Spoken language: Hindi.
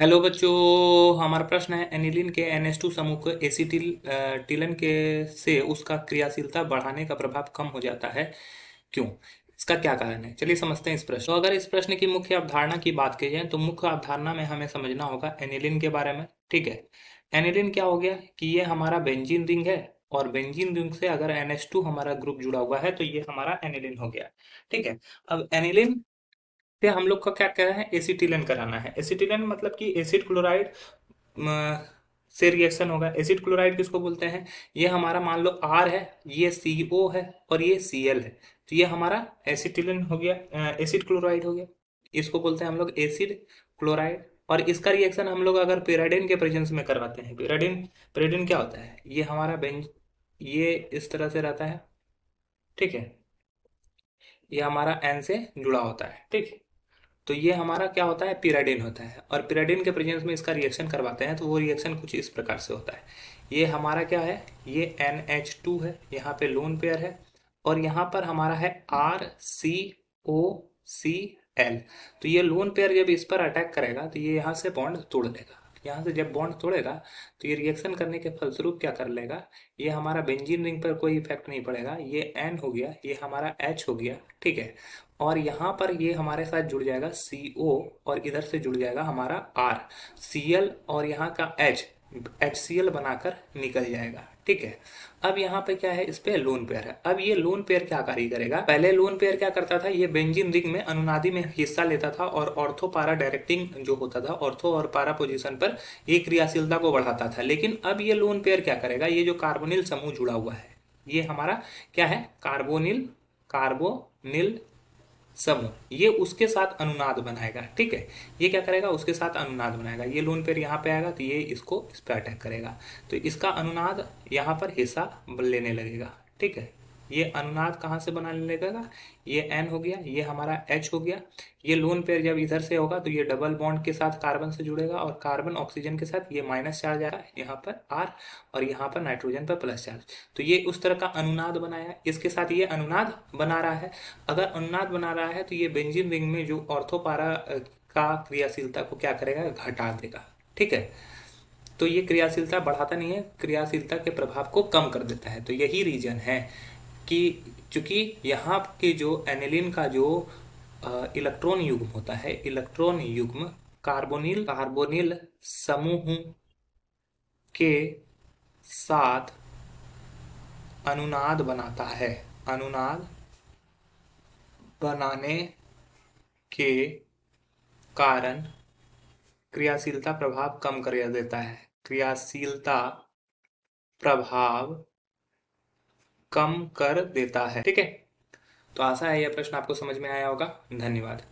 हेलो बच्चों। हमारा प्रश्न है एनिलीन के NH2 समूह को एसिटिलन के से उसका क्रियाशीलता बढ़ाने का प्रभाव कम हो जाता है, क्यों? इसका क्या कारण है? चलिए समझते हैं इस प्रश्न। तो अगर इस प्रश्न की मुख्य अवधारणा की बात की जाए तो मुख्य अवधारणा में हमें समझना होगा एनिलीन के बारे में। ठीक है, एनिलीन क्या हो गया कि ये हमारा बेंजीन रिंग है, और बेंजीन रिंग से अगर NH2 हमारा ग्रुप जुड़ा हुआ है तो ये हमारा एनिलीन हो गया। ठीक है, अब एनिलीन से हम लोग का क्या कहना है, एसिटिलिन कराना है। एसिटिलिन मतलब कि एसिड क्लोराइड से रिएक्शन होगा। एसिड क्लोराइड किसको बोलते हैं? ये हमारा मान लो R है, ये CO है और ये Cl है, तो ये हमारा एसिटिलिन हो गया, एसिड क्लोराइड हो गया। इसको बोलते हैं हम लोग एसिड क्लोराइड। और इसका रिएक्शन हम लोग अगर पेराडिन के प्रेजेंस में करवाते हैं, पेराडिन पेराडिन क्या होता है? ये हमारा बेंज ये इस तरह से रहता है। ठीक है, ये हमारा N से जुड़ा होता है। ठीक है, तो ये हमारा क्या होता है, पिराडिन होता है, और पिराडिन के प्रेजेंस में इसका रिएक्शन करवाते हैं तो वो रिएक्शन कुछ इस प्रकार से होता है। ये हमारा क्या है, ये NH2 है, यहाँ पे लोन पेयर है, और यहाँ पर हमारा है RCOCl। तो ये लोन पेयर जब इस पर अटैक करेगा तो ये यहाँ से बॉन्ड तोड़ देगा। यहाँ से जब बॉन्ड तोड़ेगा तो ये रिएक्शन करने के फलस्वरूप क्या कर लेगा, ये हमारा बेंजीन रिंग पर कोई इफेक्ट नहीं पड़ेगा, ये N हो गया, ये हमारा H हो गया। ठीक है, और यहाँ पर ये हमारे साथ जुड़ जाएगा CO, और इधर से जुड़ जाएगा हमारा R, Cl, और यहाँ का H HCl बनाकर निकल जाएगा। ठीक है, अब यहाँ पे क्या है, इस पे लोन पेयर है। अब ये लोन पेयर क्या कार्य करेगा? पहले लोन पेयर क्या करता था, ये बेंजीन रिंग में अनुनादी में हिस्सा लेता था और ऑर्थो पारा डायरेक्टिंग जो होता था, ऑर्थो और पारा पोजीशन पर ये क्रियाशीलता को बढ़ाता था। लेकिन अब ये लोन पेयर क्या करेगा, ये जो कार्बोनिल समूह जुड़ा हुआ है, ये हमारा क्या है, कार्बोनिल कार्बोनिल समूह, ये उसके साथ अनुनाद बनाएगा। ठीक है, ये क्या करेगा, उसके साथ अनुनाद बनाएगा। ये लोन पेयर यहाँ पे आएगा तो ये इसको इस पे अटैक करेगा, तो इसका अनुनाद यहाँ पर हिस्सा लेने लगेगा। ठीक है, ये अनुनाद कहाँ से बनाने लगेगा, ये N हो गया, ये हमारा H हो गया। ये लोन पेयर जब इधर से होगा तो ये डबल बॉन्ड के साथ कार्बन से जुड़ेगा, और कार्बन ऑक्सीजन के साथ ये माइनस चार्ज आएगा यहाँ पर R, और यहाँ पर नाइट्रोजन पर प्लस चार्ज। तो ये उस तरह का अनुनाद बनाया, इसके साथ ये अनुनाद बना रहा है। अगर अनुनाद बना रहा है तो ये बेंजीन रिंग में जो ऑर्थोपारा का क्रियाशीलता को क्या करेगा, घटा देगा। ठीक है, तो ये क्रियाशीलता बढ़ाता नहीं है, क्रियाशीलता के प्रभाव को कम कर देता है। तो यही रीजन है कि चूंकि यहाँ के जो एनिलीन का जो इलेक्ट्रॉन युग्म होता है, इलेक्ट्रॉन युग्म कार्बोनिल कार्बोनिल समूह के साथ अनुनाद बनाता है। अनुनाद बनाने के कारण क्रियाशीलता प्रभाव कम कर देता है। क्रियाशीलता प्रभाव कम कर देता है। ठीक है, तो आशा है यह प्रश्न आपको समझ में आया होगा। धन्यवाद।